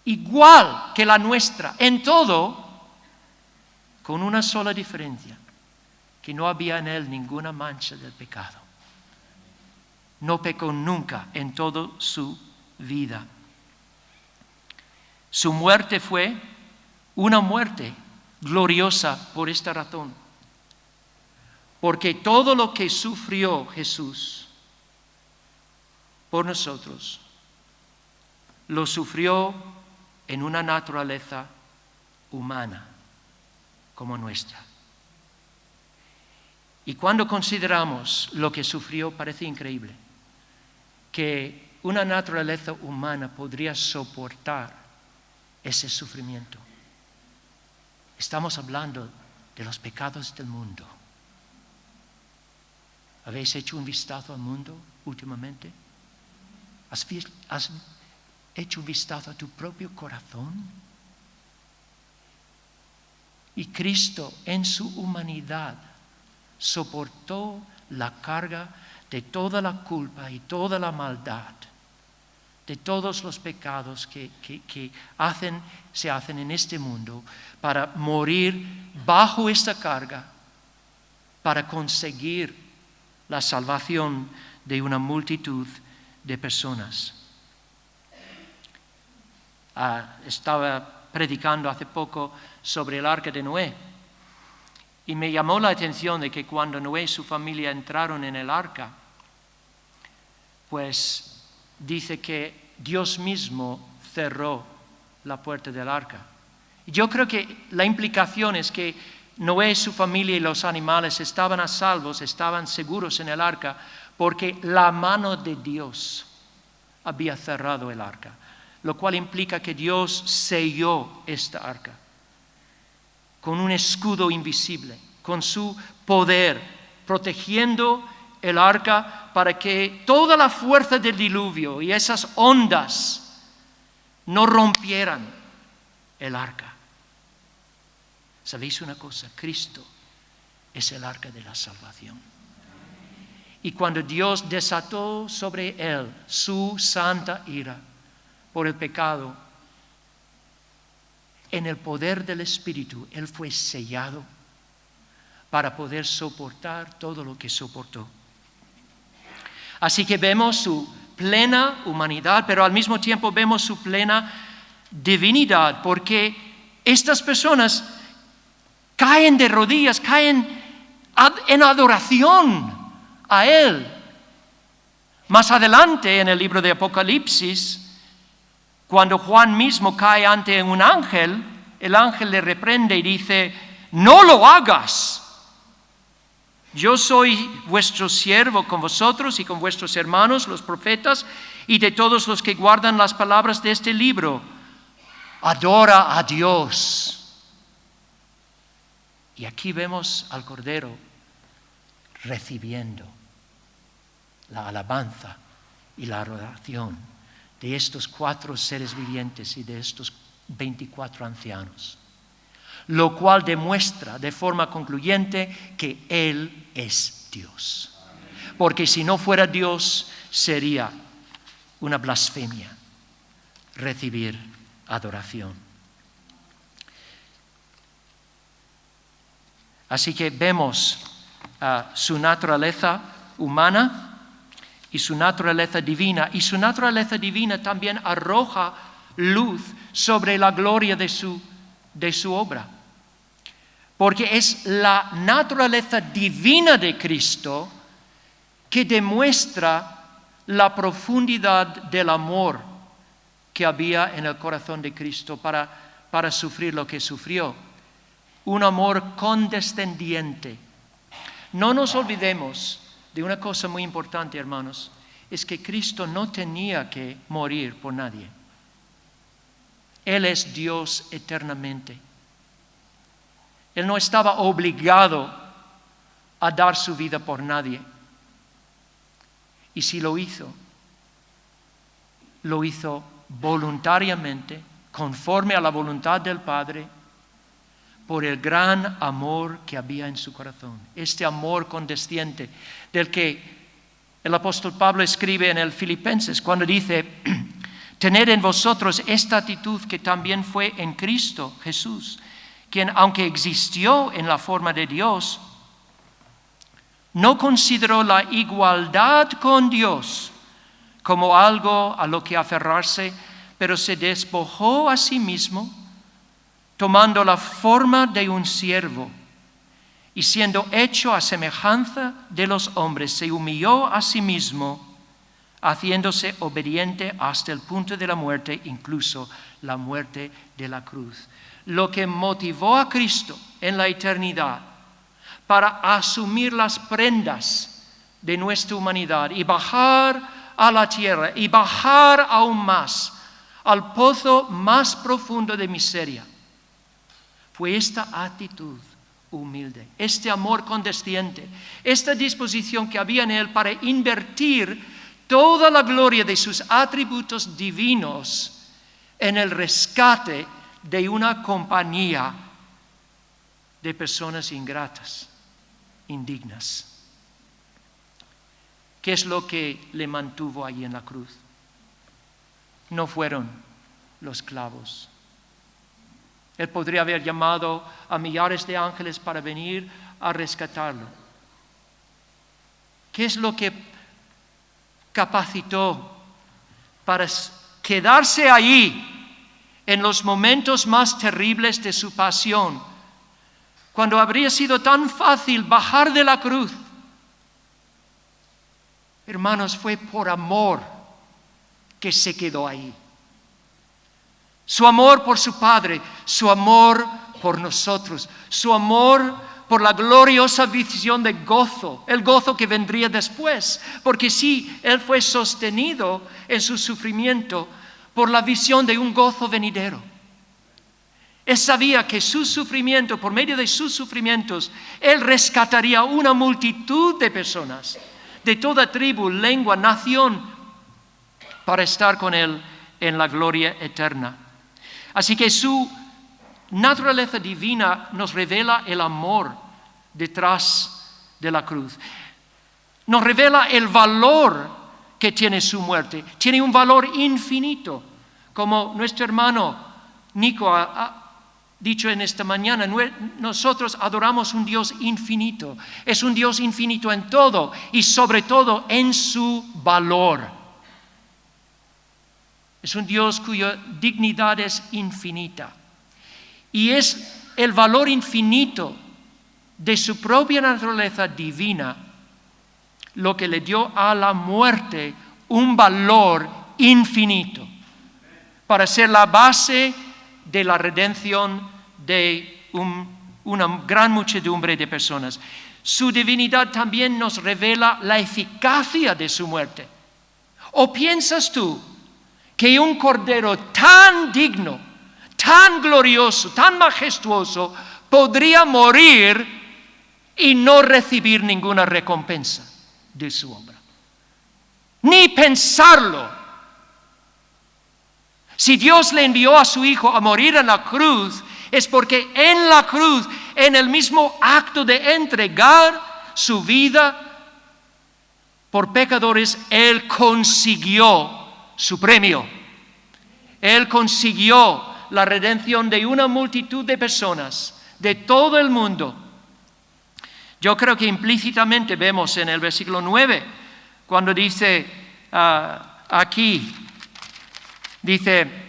igual que la nuestra, en todo, con una sola diferencia: que no había en él ninguna mancha del pecado. No pecó nunca en toda su vida. Su muerte fue una muerte gloriosa por esta razón. Porque todo lo que sufrió Jesús por nosotros lo sufrió en una naturaleza humana como nuestra. Y cuando consideramos lo que sufrió, parece increíble que una naturaleza humana podría soportar ese sufrimiento. Estamos hablando de los pecados del mundo. ¿Habéis hecho un vistazo al mundo últimamente? ¿Has hecho un vistazo a tu propio corazón? Y Cristo en su humanidad soportó la carga de toda la culpa y toda la maldad, de todos los pecados que se hacen en este mundo, para morir bajo esta carga, para conseguir la salvación de una multitud de personas. Estaba predicando hace poco sobre el arca de Noé y me llamó la atención de que cuando Noé y su familia entraron en el arca, pues dice que Dios mismo cerró la puerta del arca. Yo creo que la implicación es que Noé, su familia y los animales estaban a salvos, estaban seguros en el arca, porque la mano de Dios había cerrado el arca, lo cual implica que Dios selló esta arca con un escudo invisible, con su poder, protegiendo el arca para que toda la fuerza del diluvio y esas ondas no rompieran el arca. ¿Sabéis una cosa? Cristo es el arca de la salvación. Y cuando Dios desató sobre él su santa ira por el pecado, en el poder del Espíritu, él fue sellado para poder soportar todo lo que soportó. Así que vemos su plena humanidad, pero al mismo tiempo vemos su plena divinidad, porque estas personas caen de rodillas, caen en adoración a Él. Más adelante en el libro de Apocalipsis, cuando Juan mismo cae ante un ángel, el ángel le reprende y dice: no lo hagas. Yo soy vuestro siervo con vosotros y con vuestros hermanos, los profetas, y de todos los que guardan las palabras de este libro. Adora a Dios. Y aquí vemos al Cordero recibiendo la alabanza y la adoración de estos 4 seres vivientes y de estos 24 ancianos, lo cual demuestra de forma concluyente que Él es Dios. Porque si no fuera Dios, sería una blasfemia recibir adoración. Así que vemos su naturaleza humana y su naturaleza divina. Y su naturaleza divina también arroja luz sobre la gloria de su obra. Porque es la naturaleza divina de Cristo que demuestra la profundidad del amor que había en el corazón de Cristo para sufrir lo que sufrió. Un amor condescendiente. No nos olvidemos de una cosa muy importante, hermanos, es que Cristo no tenía que morir por nadie. Él es Dios eternamente. Él no estaba obligado a dar su vida por nadie. Y si lo hizo voluntariamente, conforme a la voluntad del Padre, por el gran amor que había en su corazón. Este amor condescendiente del que el apóstol Pablo escribe en el Filipenses cuando dice: tened en vosotros esta actitud que también fue en Cristo Jesús, quien aunque existió en la forma de Dios, no consideró la igualdad con Dios como algo a lo que aferrarse, pero se despojó a sí mismo, tomando la forma de un siervo, y siendo hecho a semejanza de los hombres, se humilló a sí mismo, haciéndose obediente hasta el punto de la muerte, incluso la muerte de la cruz. Lo que motivó a Cristo en la eternidad para asumir las prendas de nuestra humanidad y bajar a la tierra y bajar aún más al pozo más profundo de miseria, fue esta actitud humilde, este amor condescendiente, esta disposición que había en él para invertir toda la gloria de sus atributos divinos en el rescate de una compañía de personas ingratas, indignas. ¿Qué es lo que le mantuvo ahí en la cruz? No fueron los clavos. Él podría haber llamado a millares de ángeles para venir a rescatarlo. ¿Qué es lo que capacitó para quedarse ahí en los momentos más terribles de su pasión, cuando habría sido tan fácil bajar de la cruz? Hermanos, fue por amor que se quedó ahí. Su amor por su Padre, su amor por nosotros, su amor por la gloriosa visión de gozo, el gozo que vendría después. Porque sí, Él fue sostenido en su sufrimiento por la visión de un gozo venidero. Él sabía que su sufrimiento, por medio de sus sufrimientos, Él rescataría una multitud de personas, de toda tribu, lengua, nación, para estar con Él en la gloria eterna. Así que su naturaleza divina nos revela el amor detrás de la cruz. Nos revela el valor que tiene su muerte. Tiene un valor infinito. Como nuestro hermano Nico ha dicho en esta mañana, nosotros adoramos un Dios infinito. Es un Dios infinito en todo y sobre todo en su valor. Es un Dios cuya dignidad es infinita. Y es el valor infinito de su propia naturaleza divina lo que le dio a la muerte un valor infinito para ser la base de la redención de una gran muchedumbre de personas. Su divinidad también nos revela la eficacia de su muerte. ¿O piensas tú que un cordero tan digno, tan glorioso, tan majestuoso, podría morir y no recibir ninguna recompensa de su obra? Ni pensarlo. Si Dios le envió a su Hijo a morir en la cruz, es porque en la cruz, en el mismo acto de entregar su vida por pecadores, Él consiguió su premio. Él consiguió la redención de una multitud de personas de todo el mundo. Yo creo que implícitamente vemos en el versículo 9, cuando dice aquí, dice: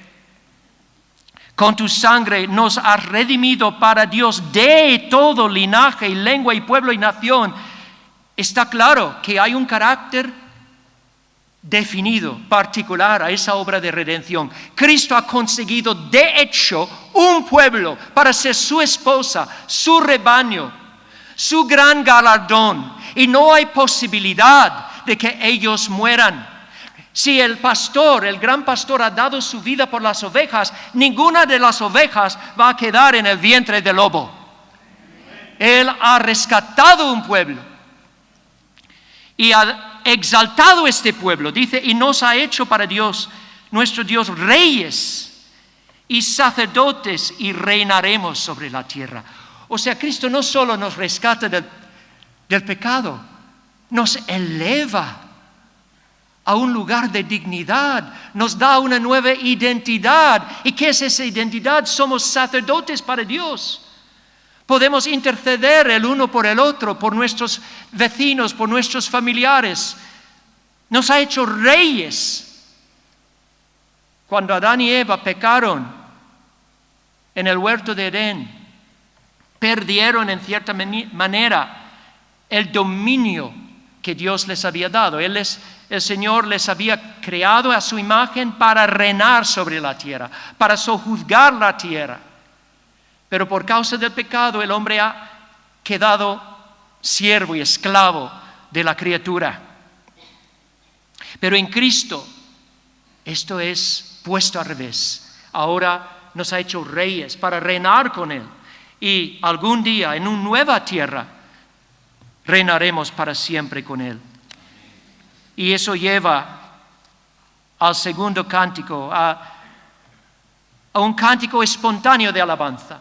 con tu sangre nos has redimido para Dios de todo linaje y lengua y pueblo y nación. Está claro que hay un carácter definido, particular a esa obra de redención. Cristo ha conseguido de hecho un pueblo para ser su esposa, su rebaño, su gran galardón. Y no hay posibilidad de que ellos mueran. Si el pastor, el gran pastor, ha dado su vida por las ovejas, ninguna de las ovejas va a quedar en el vientre del lobo. Él ha rescatado un pueblo y ha exaltado este pueblo, dice, y nos ha hecho para Dios, nuestro Dios, reyes y sacerdotes, y reinaremos sobre la tierra. O sea, Cristo no solo nos rescata del pecado, nos eleva a un lugar de dignidad, nos da una nueva identidad. ¿Y qué es esa identidad? Somos sacerdotes para Dios. Podemos interceder el uno por el otro, por nuestros vecinos, por nuestros familiares. Nos ha hecho reyes. Cuando Adán y Eva pecaron en el huerto de Edén, perdieron en cierta manera el dominio que Dios les había dado. El Señor les había creado a su imagen para reinar sobre la tierra, para sojuzgar la tierra. Pero por causa del pecado el hombre ha quedado siervo y esclavo de la criatura. Pero en Cristo esto es puesto al revés. Ahora nos ha hecho reyes para reinar con Él. Y algún día en una nueva tierra reinaremos para siempre con Él. Y eso lleva al segundo cántico, a un cántico espontáneo de alabanza.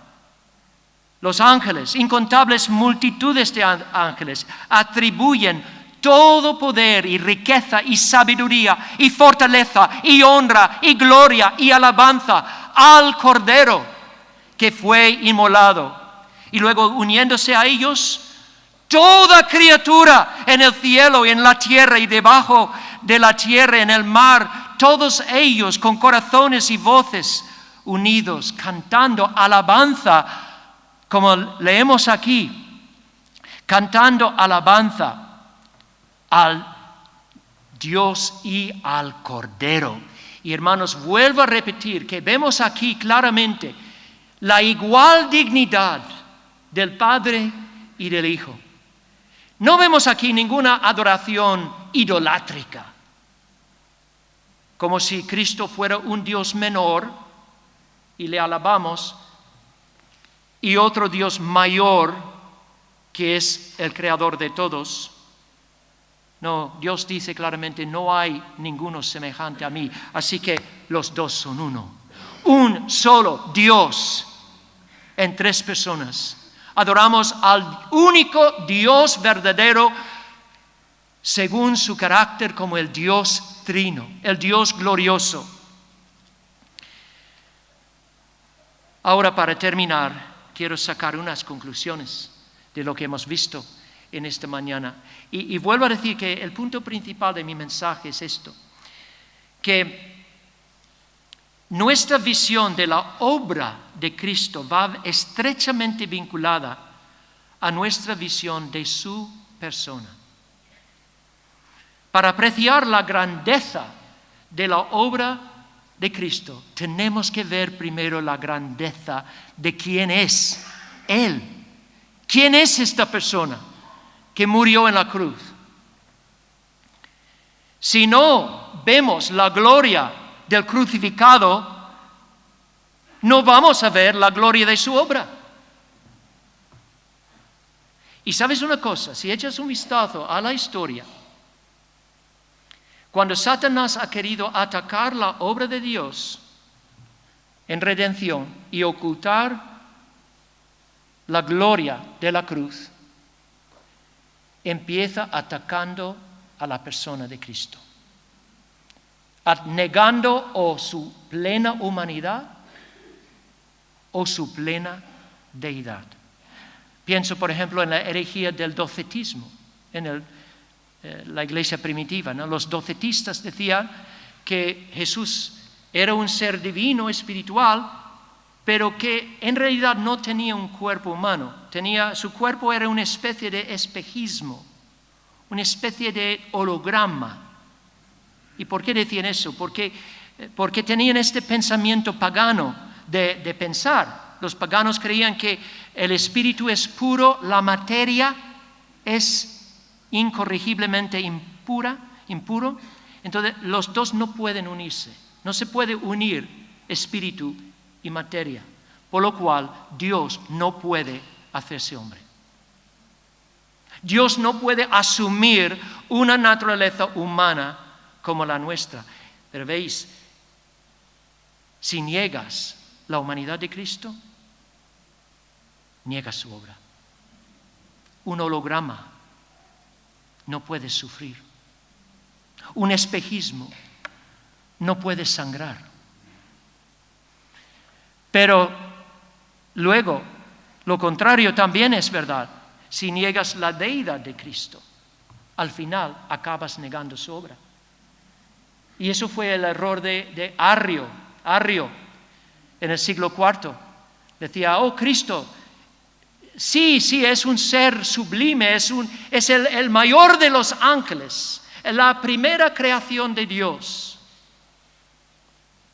Los ángeles, incontables multitudes de ángeles, atribuyen todo poder y riqueza y sabiduría y fortaleza y honra y gloria y alabanza al Cordero que fue inmolado. Y luego uniéndose a ellos, toda criatura en el cielo y en la tierra y debajo de la tierra, en el mar, todos ellos con corazones y voces unidos, cantando alabanza, como leemos aquí, cantando alabanza al Dios y al Cordero. Y hermanos, vuelvo a repetir que vemos aquí claramente la igual dignidad del Padre y del Hijo. No vemos aquí ninguna adoración idolátrica, como si Cristo fuera un Dios menor y le alabamos, y otro Dios mayor que es el creador de todos. No, Dios dice claramente, no hay ninguno semejante a mí, así que los dos son uno. Un solo Dios en tres personas. Adoramos al único Dios verdadero según su carácter como el Dios trino, el Dios glorioso. Ahora, para terminar, quiero sacar unas conclusiones de lo que hemos visto en esta mañana. Y vuelvo a decir que el punto principal de mi mensaje es esto, que nuestra visión de la obra de Cristo va estrechamente vinculada a nuestra visión de su persona. Para apreciar la grandeza de la obra de Cristo, tenemos que ver primero la grandeza de quién es Él. ¿Quién es esta persona que murió en la cruz? Si no vemos la gloria del crucificado, no vamos a ver la gloria de su obra. Y sabes una cosa, si echas un vistazo a la historia, cuando Satanás ha querido atacar la obra de Dios en redención y ocultar la gloria de la cruz, empieza atacando a la persona de Cristo, negando o su plena humanidad o su plena deidad. Pienso, por ejemplo, en la herejía del docetismo, en la iglesia primitiva, ¿no? Los docetistas decían que Jesús era un ser divino, espiritual, pero que en realidad no tenía un cuerpo humano. Su cuerpo era una especie de espejismo, una especie de holograma. ¿Y por qué decían eso? Porque tenían este pensamiento pagano de pensar. Los paganos creían que el espíritu es puro, la materia es incorregiblemente impuro. Entonces los dos no pueden unirse. No se puede unir espíritu y materia, por lo cual Dios no puede hacerse hombre. Dios no puede asumir una naturaleza humana como la nuestra. Pero veis, si niegas la humanidad de Cristo, niegas su obra. Un holograma no puede sufrir. Un espejismo no puede sangrar. Pero luego, lo contrario también es verdad. Si niegas la deidad de Cristo, al final acabas negando su obra. Y eso fue el error de Arrio en el siglo IV. Decía, oh Cristo, sí, es un ser sublime, es el mayor de los ángeles, la primera creación de Dios.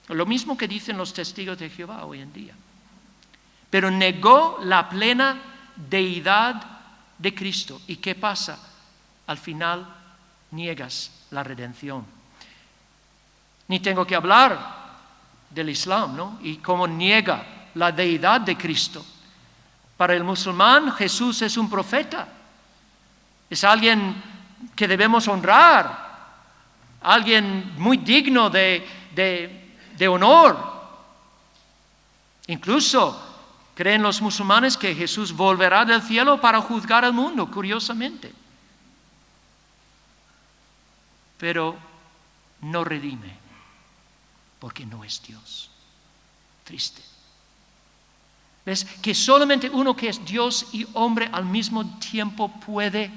Lo mismo que dicen los testigos de Jehová hoy en día. Pero negó la plena deidad de Cristo. ¿Y qué pasa? Al final niegas la redención. Ni tengo que hablar del Islam, ¿no? Y cómo niega la deidad de Cristo. Para el musulmán, Jesús es un profeta. Es alguien que debemos honrar. Alguien muy digno de honor. Incluso creen los musulmanes que Jesús volverá del cielo para juzgar al mundo, curiosamente. Pero no redime, porque no es Dios. Triste. ¿Ves? Que solamente uno que es Dios y hombre al mismo tiempo puede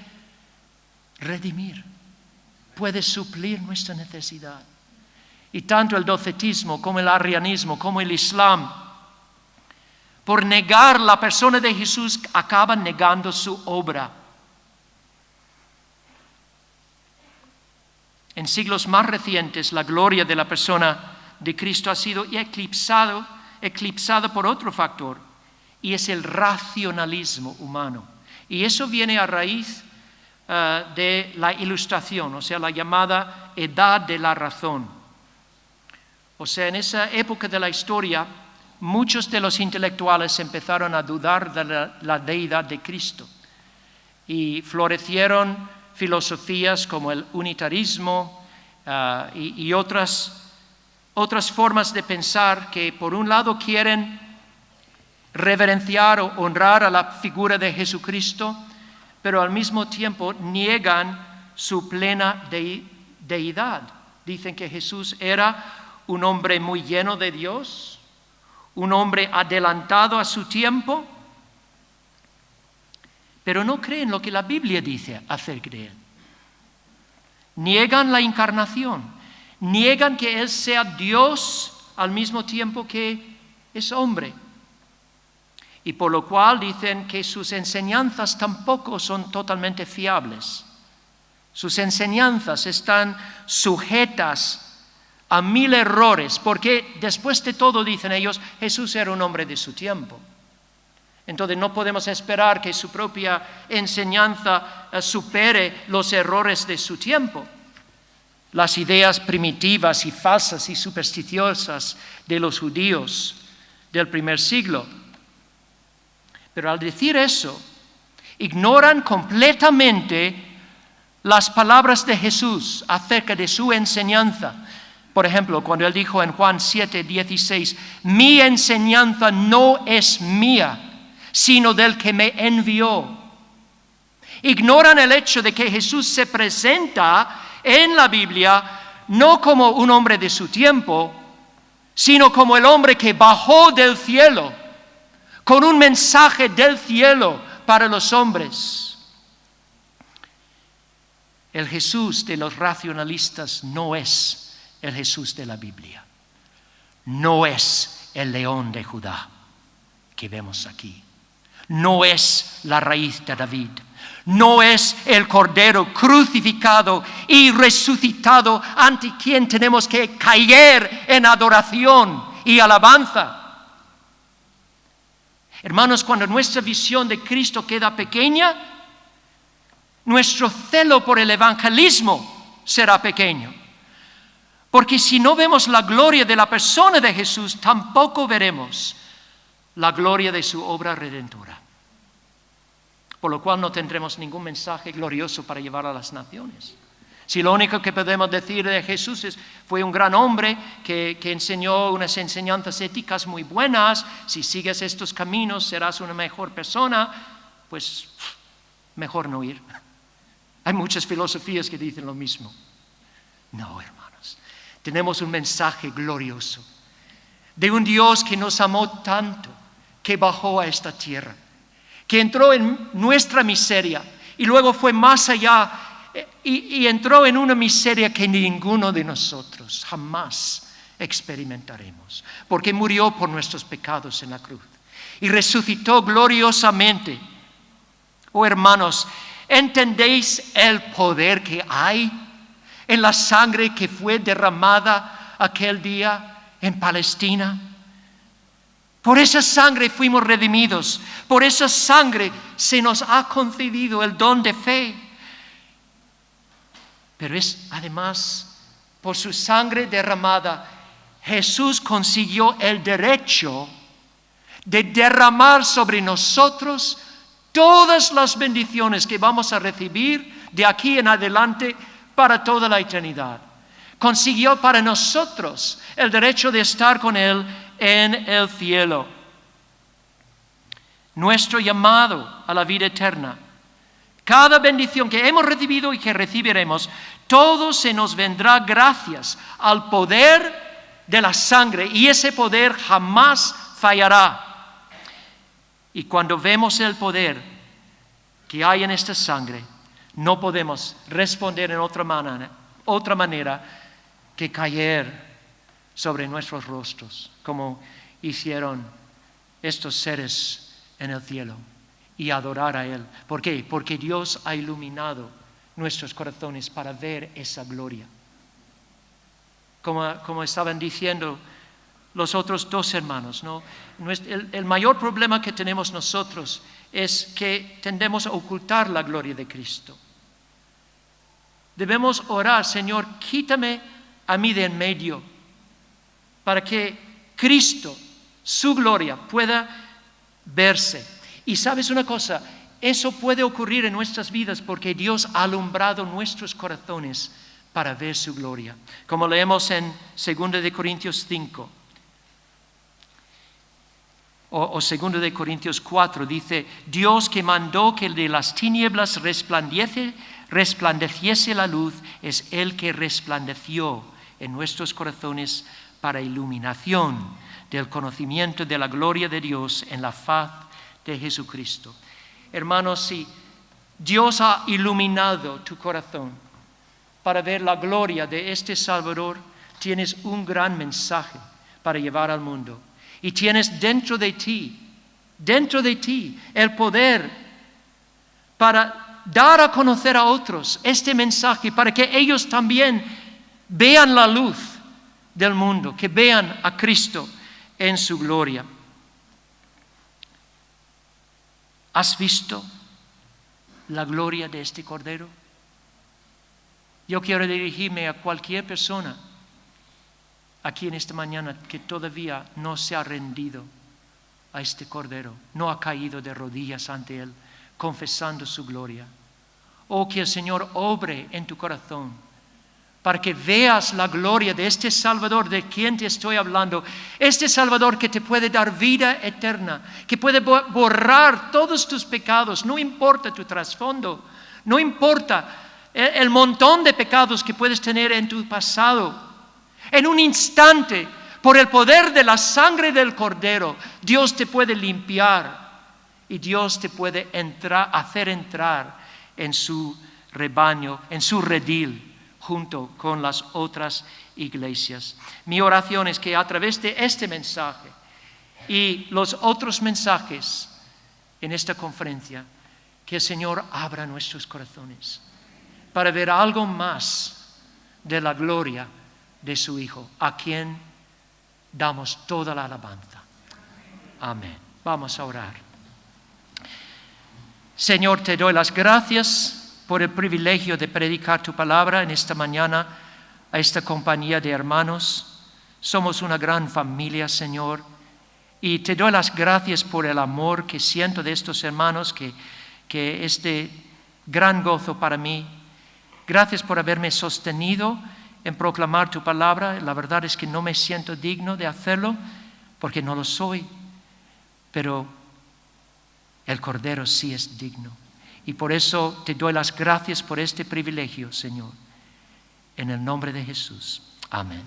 redimir, puede suplir nuestra necesidad. Y tanto el docetismo como el arrianismo, como el Islam, por negar la persona de Jesús, acaban negando su obra. En siglos más recientes, la gloria de la persona de Cristo ha sido eclipsada por otro factor, y es el racionalismo humano. Y eso viene a raíz de la Ilustración, o sea, la llamada Edad de la Razón. O sea, en esa época de la historia, muchos de los intelectuales empezaron a dudar de la deidad de Cristo y florecieron filosofías como el unitarismo y otras formas de pensar que por un lado quieren reverenciar o honrar a la figura de Jesucristo, pero al mismo tiempo niegan su plena deidad. Dicen que Jesús era un hombre muy lleno de Dios, un hombre adelantado a su tiempo, pero no creen lo que la Biblia dice acerca de él. Niegan la encarnación, niegan que él sea Dios al mismo tiempo que es hombre. Y por lo cual dicen que sus enseñanzas tampoco son totalmente fiables. Sus enseñanzas están sujetas a 1000 errores, porque después de todo, dicen ellos, Jesús era un hombre de su tiempo. Entonces no podemos esperar que su propia enseñanza supere los errores de su tiempo. Las ideas primitivas y falsas y supersticiosas de los judíos del primer siglo. Pero al decir eso, ignoran completamente las palabras de Jesús acerca de su enseñanza. Por ejemplo, cuando él dijo en Juan 7:16, mi enseñanza no es mía, sino del que me envió. Ignoran el hecho de que Jesús se presenta en la Biblia no como un hombre de su tiempo, sino como el hombre que bajó del cielo, con un mensaje del cielo para los hombres. El Jesús de los racionalistas no es el Jesús de la Biblia. No es el león de Judá que vemos aquí. No es la raíz de David. No es el Cordero crucificado y resucitado ante quien tenemos que caer en adoración y alabanza. Hermanos, cuando nuestra visión de Cristo queda pequeña, nuestro celo por el evangelismo será pequeño. Porque si no vemos la gloria de la persona de Jesús, tampoco veremos la gloria de su obra redentora. Por lo cual no tendremos ningún mensaje glorioso para llevar a las naciones. Si lo único que podemos decir de Jesús fue un gran hombre que enseñó unas enseñanzas éticas muy buenas, si sigues estos caminos serás una mejor persona, pues mejor no ir. Hay muchas filosofías que dicen lo mismo. No, hermanos, tenemos un mensaje glorioso de un Dios que nos amó tanto, que bajó a esta tierra, que entró en nuestra miseria y luego fue más allá y entró en una miseria que ninguno de nosotros jamás experimentaremos, porque murió por nuestros pecados en la cruz y resucitó gloriosamente Oh hermanos, ¿entendéis el poder que hay en la sangre que fue derramada aquel día en Palestina? Por esa sangre fuimos redimidos. Por esa sangre se nos ha concedido el don de fe. Pero es además, por su sangre derramada, Jesús consiguió el derecho de derramar sobre nosotros todas las bendiciones que vamos a recibir de aquí en adelante para toda la eternidad. Consiguió para nosotros el derecho de estar con Él en el cielo. Nuestro llamado a la vida eterna, cada bendición que hemos recibido y que recibiremos, todo se nos vendrá gracias al poder de la sangre, y ese poder jamás fallará. Y cuando vemos el poder que hay en esta sangre, no podemos responder en otra manera que caer sobre nuestros rostros, como hicieron estos seres en el cielo, y adorar a Él. ¿Por qué? Porque Dios ha iluminado nuestros corazones para ver esa gloria. Como estaban diciendo los otros dos hermanos, ¿no? El mayor problema que tenemos nosotros es que tendemos a ocultar la gloria de Cristo. Debemos orar: Señor, quítame a mí de en medio, para que Cristo, su gloria, pueda verse. Y sabes una cosa, eso puede ocurrir en nuestras vidas porque Dios ha alumbrado nuestros corazones para ver su gloria. Como leemos en 2 de Corintios 5 o 2 de Corintios 4, dice: Dios, que mandó que de las tinieblas resplandeciese la luz, es el que resplandeció en nuestros corazones para iluminación del conocimiento de la gloria de Dios en la faz de Jesucristo. Hermanos, si Dios ha iluminado tu corazón para ver la gloria de este Salvador, tienes un gran mensaje para llevar al mundo. Y tienes dentro de ti, el poder para dar a conocer a otros este mensaje, para que ellos también vean la luz del mundo, que vean a Cristo en su gloria. ¿Has visto la gloria de este Cordero? Yo quiero dirigirme a cualquier persona aquí en esta mañana que todavía no se ha rendido a este Cordero, no ha caído de rodillas ante Él, confesando su gloria. Oh, que el Señor obre en tu corazón para que veas la gloria de este Salvador de quien te estoy hablando. Este Salvador que te puede dar vida eterna, que puede borrar todos tus pecados, no importa tu trasfondo, no importa el montón de pecados que puedes tener en tu pasado. En un instante, por el poder de la sangre del Cordero, Dios te puede limpiar y Dios te puede hacer entrar en su rebaño, en su redil, junto con las otras iglesias. Mi oración es que a través de este mensaje y los otros mensajes en esta conferencia, que el Señor abra nuestros corazones para ver algo más de la gloria de su Hijo, a quien damos toda la alabanza. Amén. Vamos a orar. Señor, te doy las gracias por el privilegio de predicar tu palabra en esta mañana a esta compañía de hermanos. Somos una gran familia, Señor, y te doy las gracias por el amor que siento de estos hermanos, que es de gran gozo para mí. Gracias por haberme sostenido en proclamar tu palabra. La verdad es que no me siento digno de hacerlo, porque no lo soy, pero el Cordero sí es digno. Y por eso te doy las gracias por este privilegio, Señor. En el nombre de Jesús. Amén.